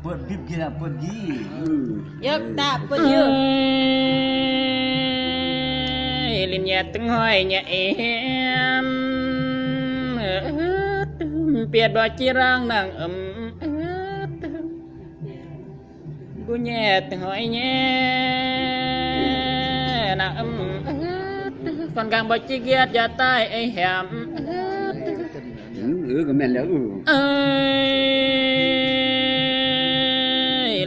buat bib gila pergi. Yuk tak pergi. Linh nhẹ từng hỏi nhẹ em biết bao chi răng nàng cô nhẹ từng hỏi nhẹ nàng còn càng bao chi ghét ra tay ấy hẻm cái men léo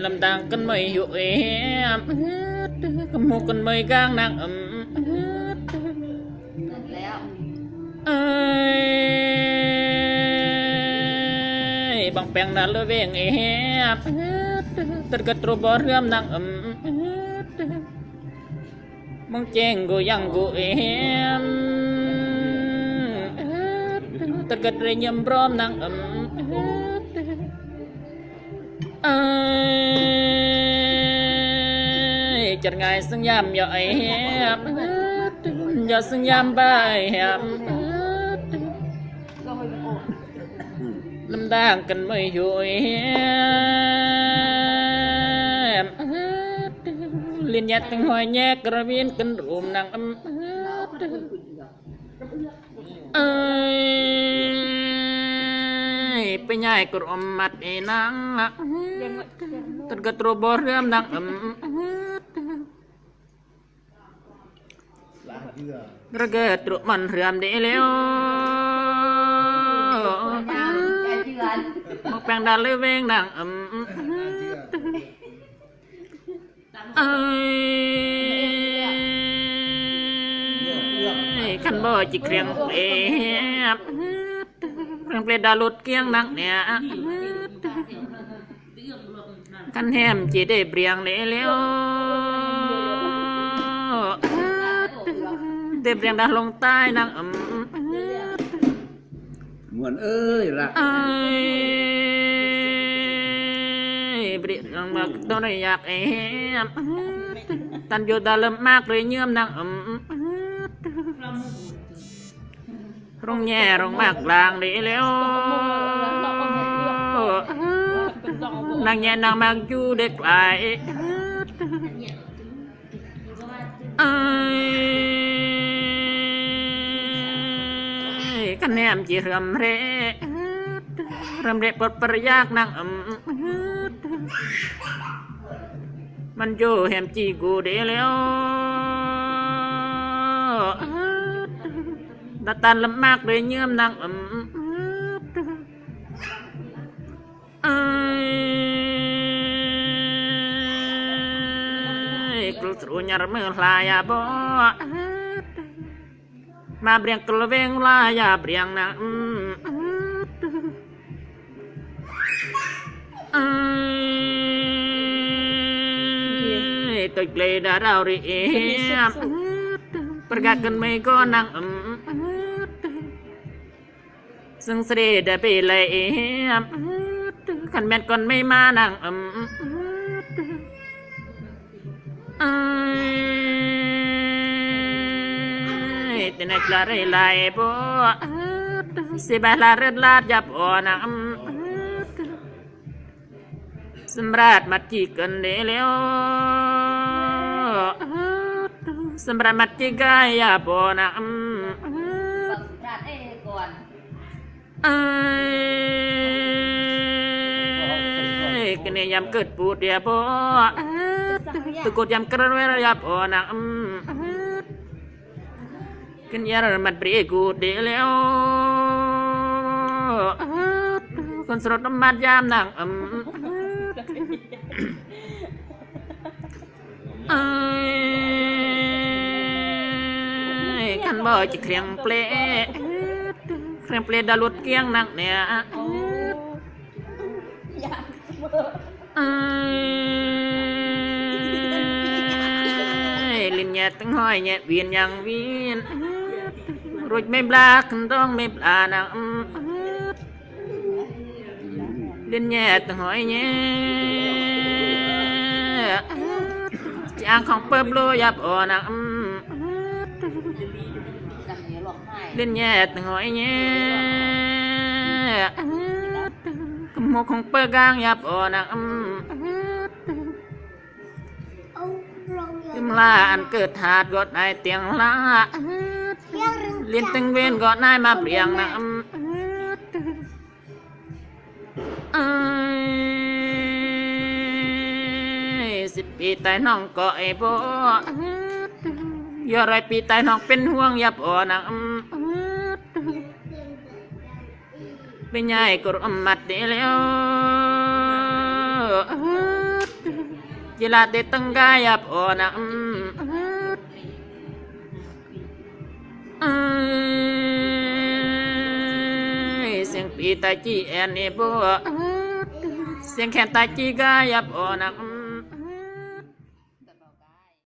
làm tàng cân mây hiệu em cầm một cân mây gang nàng bằng bèn đã lơ về em tất cả trâu bò rơm nàng mong chèn gồ yang gồ em tất cả trâu nhầm brom nàng chợt ngày sương yam yo em giờ sương yam bay em lâm đang cần mây hụi em liên nhát từng hỏi nhẹ cờ viên cần rùm nàngไปใหญ่กรมมัดเอนังตัดกระตรบเรื่องนังระเกิดตรมันเรื่องเดียวมักแปลงดาเลยเวงนังขันบ่จิเครียงเปรียบเรื่องเปลี่ยนดาลุดเกียงนักเนี่ยขันแฮมจีได้เปรียงเลยเลี้ยวได้เปรียงดาลงใต้นักnguồn ơi là เปรียงมาตัวไหนอยากแอมตันอยู่ดาลมากเลยเยื่อมนักรองแย่รองมากลางดีแล้วนางแย่นางมากอยู่เด็กไหลกันแนมจีรำเร่ปดประยากนางมันอยู่แหมจีกูดีแล้วดัดตันลำมากเลยเยื่อมนางกลุ่มสุญญาเมื่อลายบ่มาเบียงกลุ่มเวงลายเบียงนางตัวเกลียดเราเรียบประกาศกันไม่ก็นางซึ่งเสด็จไปเลยขันแม่นก่อนไม่มานางแต่ในกลาไรไหลบ่สิบาลาเริดลาดยับอ่อนสมราชมัดจีกันเดียวสมราชมัดจีกายาบ่อนกันเนี่ยยำเกิดปูดเดียบ่ตุกดยำกระเวรยับอ่อนกันยาระมัดเปรี้ยกูเดียวคนสดน้ำมัดยามนางกันบ่จะเครียงเปลเครียงเปลดาลุดเกียงนางเนี่ยลินแย่ตั้งห้อยแย่เวียนยังเวียนรถไม่ปลาขันต้องไม่ปลานางลินแย่ตั้งห้อยแย่จางของเปิบโลยับอ่อนลินแย่ตั้งห้อยแย่ ม หมูของเปิกางยับอ่อนักยิ้มลาอันเกิดหาดกดนายเตียงลาเลียนตึงเวนกดนายมาเปลี่ยงนัก10 ปีตายน้องก็ไอ้บ่อย่าไรปีตายน้องเป็นห่วงยับอ่อนักเป็นใหญ่กรมมัดเดียวจิลาเตตังกายับอ่อนักเสียงปีตายจีแอนเอบ่เสียงแขนตายจีกายับอ่อนัก